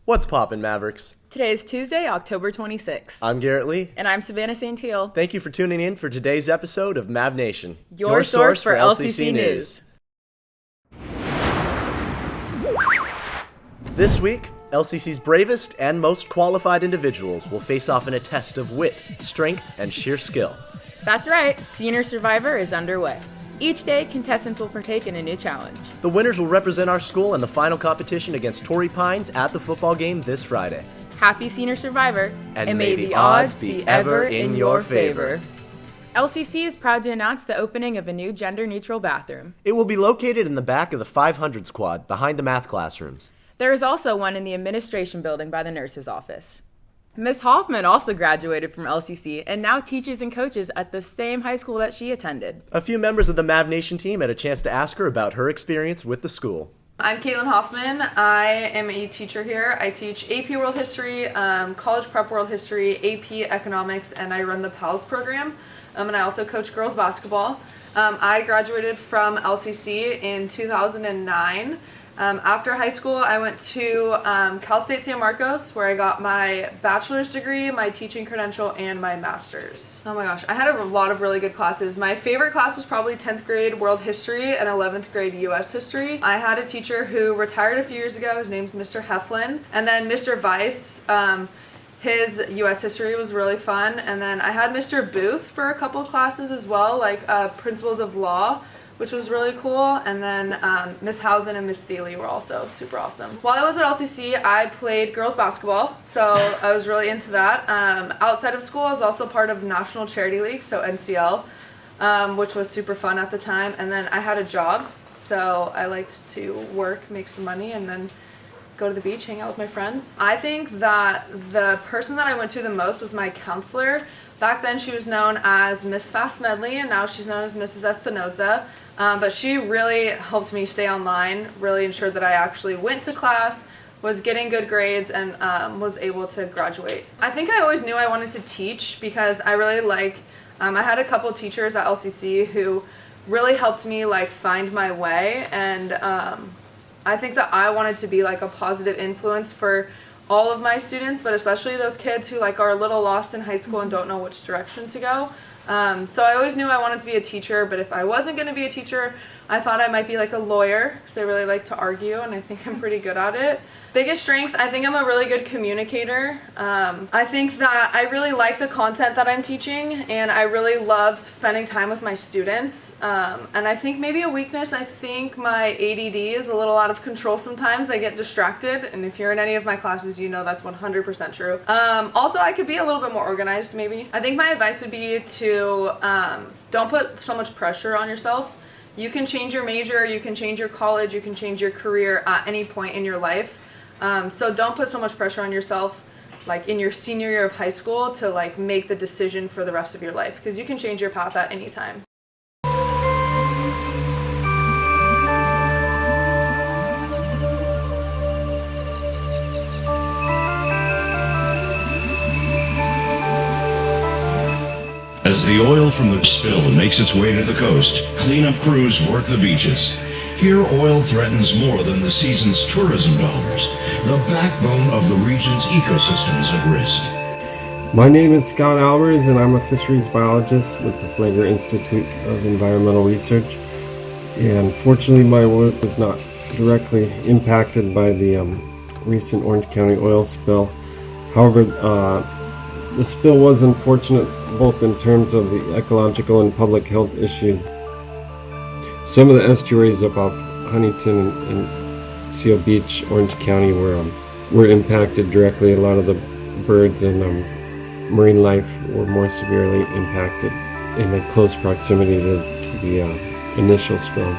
What's poppin', Mavericks? Today is Tuesday, October 26th. I'm Garrett Lee. And I'm Savannah St. Teal. Thank you for tuning in for today's episode of MavNation, your source for LCC news. This week, LCC's bravest and most qualified individuals will face off in a test of wit, strength, and sheer skill. That's right, Senior Survivor is underway. Each day, contestants will partake in a new challenge. The winners will represent our school in the final competition against Torrey Pines at the football game this Friday. Happy Senior Survivor, and may the odds be ever in your favor. LCC is proud to announce the opening of a new gender-neutral bathroom. It will be located in the back of the 500 squad, behind the math classrooms. There is also one in the administration building by the nurse's office. Miss Hoffman also graduated from LCC and now teaches and coaches at the same high school that she attended. A few members of the MavNation team had a chance to ask her about her experience with the school. I'm Caitlin Hoffman. I am a teacher here. I teach AP World History, College Prep World History, AP Economics, and I run the PALS program. And I also coach girls basketball. I graduated from LCC in 2009. After high school, I went to Cal State San Marcos, where I got my bachelor's degree, my teaching credential, and my master's. Oh my gosh, I had a lot of really good classes. My favorite class was probably 10th grade World History and 11th grade US History. I had a teacher who retired a few years ago. His name's Mr. Heflin. And then Mr. Weiss, his US History was really fun. And then I had Mr. Booth for a couple classes as well, like Principles of Law, which was really cool, and then Miss Housen and Miss Thiele were also super awesome. While I was at LCC, I played girls basketball, so I was really into that. Outside of school, I was also part of National Charity League, so NCL, which was super fun at the time, and then I had a job, so I liked to work, make some money, and then go to the beach, hang out with my friends. I think that the person that I went to the most was my counselor. Back then she was known as Miss Fast Medley, and now she's known as Mrs. Espinoza. But she really helped me stay online, really ensured that I actually went to class, was getting good grades, and was able to graduate. I think I always knew I wanted to teach because I really I had a couple teachers at LCC who really helped me find my way, and I think that I wanted to be a positive influence for all of my students, but especially those kids who are a little lost in high school and don't know which direction to go. So I always knew I wanted to be a teacher, but if I wasn't going to be a teacher, I thought I might be a lawyer, because I really like to argue, and I think I'm pretty good at it. Biggest strength, I think I'm a really good communicator. I think that I really like the content that I'm teaching, and I really love spending time with my students. And I think maybe a weakness, I think my ADD is a little out of control sometimes. I get distracted, and if you're in any of my classes, you know that's 100% true. Also, I could be a little bit more organized, maybe. I think my advice would be to don't put so much pressure on yourself. You can change your major, you can change your college, you can change your career at any point in your life. So don't put so much pressure on yourself in your senior year of high school to make the decision for the rest of your life, because you can change your path at any time. As the oil from the spill makes its way to the coast, cleanup crews work the beaches. Here, oil threatens more than the season's tourism dollars. The backbone of the region's ecosystem is at risk. My name is Scott Alvarez, and I'm a fisheries biologist with the Flagler Institute of Environmental Research. And fortunately, my work was not directly impacted by the recent Orange County oil spill. However, the spill was unfortunate both in terms of the ecological and public health issues. Some of the estuaries above Huntington and Seal Beach, Orange County, were impacted directly. A lot of the birds and marine life were more severely impacted in a close proximity to the initial spill.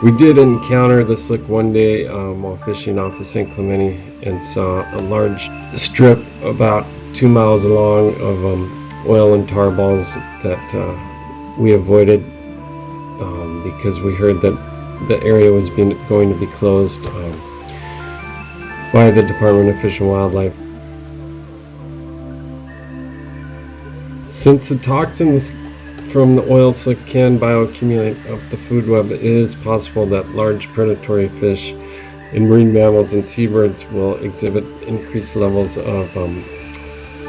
We did encounter the slick one day while fishing off of St. Clemente, and saw a large strip about 2 miles long of oil and tar balls that we avoided because we heard that the area was going to be closed by the Department of Fish and Wildlife. Since the toxins from the oil slick can bioaccumulate up the food web, it is possible that large predatory fish And marine mammals and seabirds will exhibit increased levels of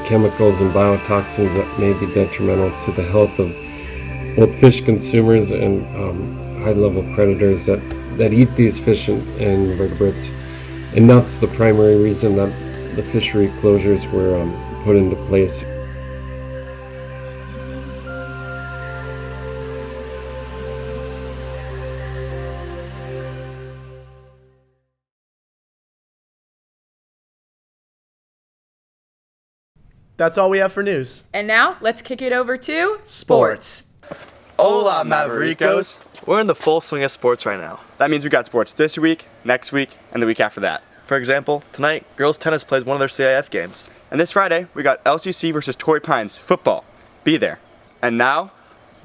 chemicals and biotoxins that may be detrimental to the health of both fish consumers and high-level predators that eat these fish and invertebrates. And that's the primary reason that the fishery closures were put into place. That's all we have for news. And now, let's kick it over to sports. Hola, Mavericos! We're in the full swing of sports right now. That means we got sports this week, next week, and the week after that. For example, tonight, girls tennis plays one of their CIF games. And this Friday, we got LCC versus Torrey Pines football. Be there. And now,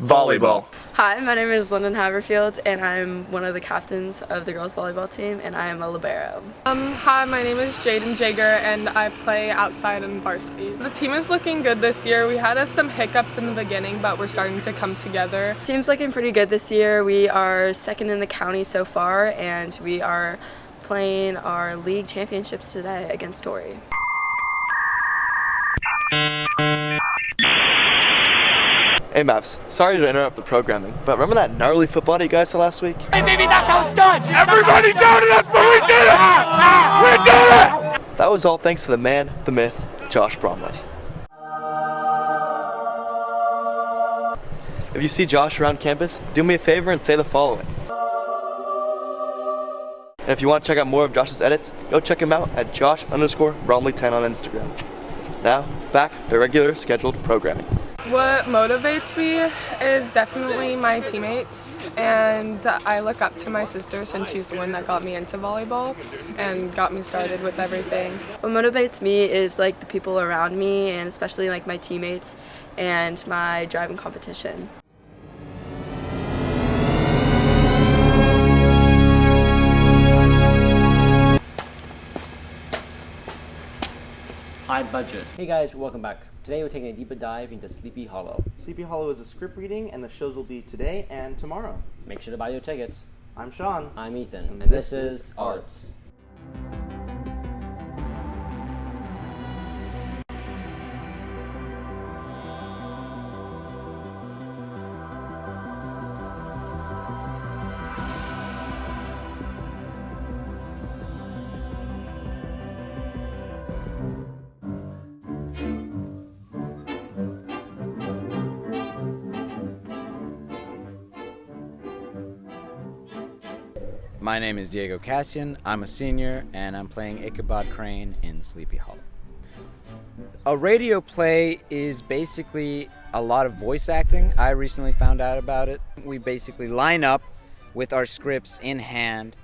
volleyball. Hi, my name is Lyndon Haverfield, and I'm one of the captains of the girls volleyball team, and I am a libero. Hi, my name is Jaden Jager, and I play outside in varsity. The team is looking good this year. We had some hiccups in the beginning, but we're starting to come together. Team's looking pretty good this year. We are second in the county so far, and we are playing our league championships today against Torrey. Hey Mavs, sorry to interrupt the programming, but remember that gnarly football that you guys saw last week? Hey, maybe that's how it's done! Everybody doubted us, but we did it! We did it! That was all thanks to the man, the myth, Josh Bromley. If you see Josh around campus, do me a favor and say the following. And if you want to check out more of Josh's edits, go check him out at Josh_Bromley10 on Instagram. Now, back to regular scheduled programming. What motivates me is definitely my teammates, and I look up to my sister since she's the one that got me into volleyball and got me started with everything. What motivates me is like the people around me, and especially like my teammates and my driving competition. High budget. Hey guys, welcome back. Today we're taking a deeper dive into Sleepy Hollow. Sleepy Hollow is a script reading, and the shows will be today and tomorrow. Make sure to buy your tickets. I'm Sean. I'm Ethan. And this is Arts. My name is Diego Cassian, I'm a senior, and I'm playing Ichabod Crane in Sleepy Hollow. A radio play is basically a lot of voice acting. I recently found out about it. We basically line up with our scripts in hand.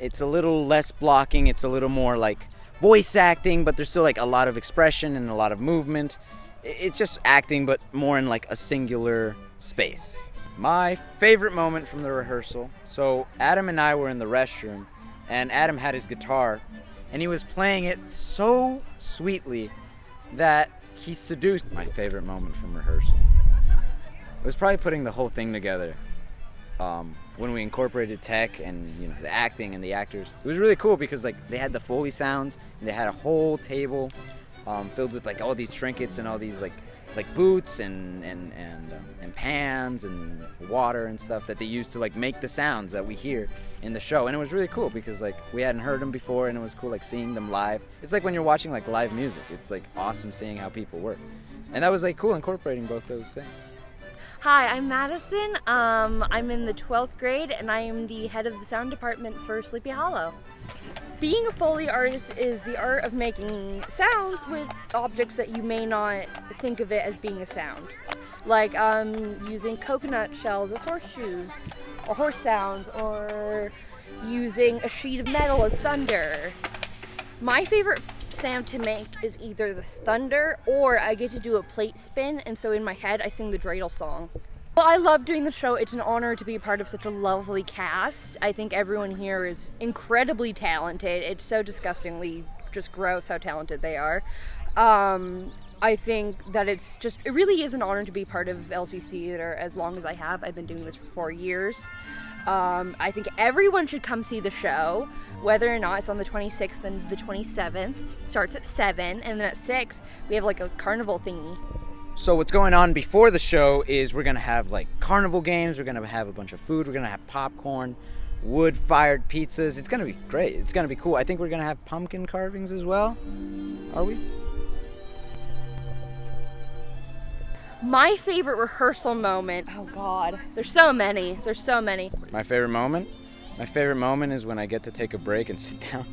It's a little less blocking, it's a little more like voice acting, but there's still like a lot of expression and a lot of movement. It's just acting, but more in like a singular space. My favorite moment from the rehearsal, so Adam and I were in the restroom, and Adam had his guitar, and he was playing it so sweetly that he seduced. My favorite moment from rehearsal was probably putting the whole thing together. When we incorporated tech and the acting and the actors. It was really cool because like they had the Foley Sounds, and they had a whole table filled with like all these trinkets and all these like boots and pans and water and stuff that they used to like make the sounds that we hear in the show. And it was really cool because like we hadn't heard them before, and it was cool like seeing them live. It's like when you're watching like live music, it's like awesome seeing how people work. And that was like cool incorporating both those things. Hi, I'm Madison. I'm in the 12th grade, and I am the head of the sound department for Sleepy Hollow. Being a Foley artist is the art of making sounds with objects that you may not think of it as being a sound. Like using coconut shells as horseshoes, or horse sounds, or using a sheet of metal as thunder. My favorite sound to make is either the thunder, or I get to do a plate spin, and so in my head I sing the dreidel song. Well, I love doing the show. It's an honor to be a part of such a lovely cast. I think everyone here is incredibly talented. It's so disgustingly just gross how talented they are. I think that it really is an honor to be part of LC Theater as long as I have. I've been doing this for 4 years. I think everyone should come see the show, whether or not it's on the 26th and the 27th. Starts at 7, and then at 6, we have like a carnival thingy. So what's going on before the show is we're going to have like carnival games, we're going to have a bunch of food, we're going to have popcorn, wood-fired pizzas. It's going to be great. It's going to be cool. I think we're going to have pumpkin carvings as well. Are we? My favorite rehearsal moment, oh God, there's so many. My favorite moment? My favorite moment is when I get to take a break and sit down.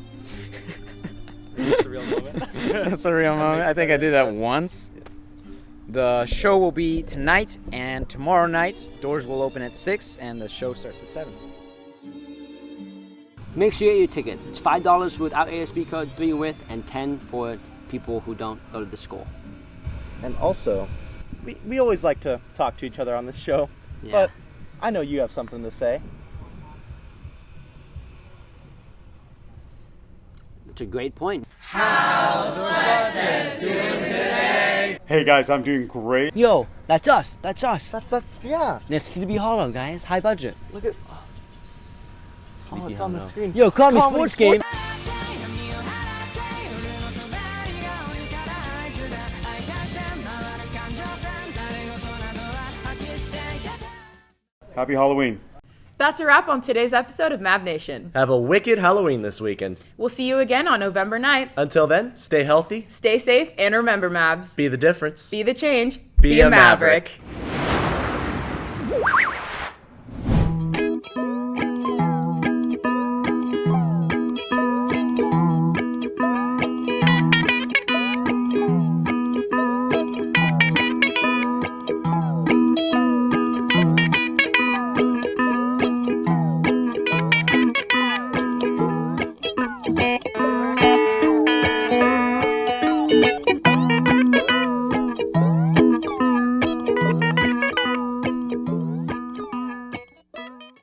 That's a real moment. That's a real moment. I think I did that once. The show will be tonight and tomorrow night. Doors will open at 6 and the show starts at 7. Make sure you get your tickets. It's $5 without ASB code, 3 with, and 10 for people who don't go to the school. And also, we always like to talk to each other on this show, Yeah. but I know you have something to say. It's a great point. Hey guys, I'm doing great. Yo, that's us. That's Yeah. That's Sleepy Hollow, guys. High budget. Look at. Oh, it's on the screen. Yo, call me Comedy sports game. Happy Halloween. That's a wrap on today's episode of MavNation. Have a wicked Halloween this weekend. We'll see you again on November 9th. Until then, stay healthy, Stay safe, and remember, Mavs. be the difference, Be the change. Be a Maverick.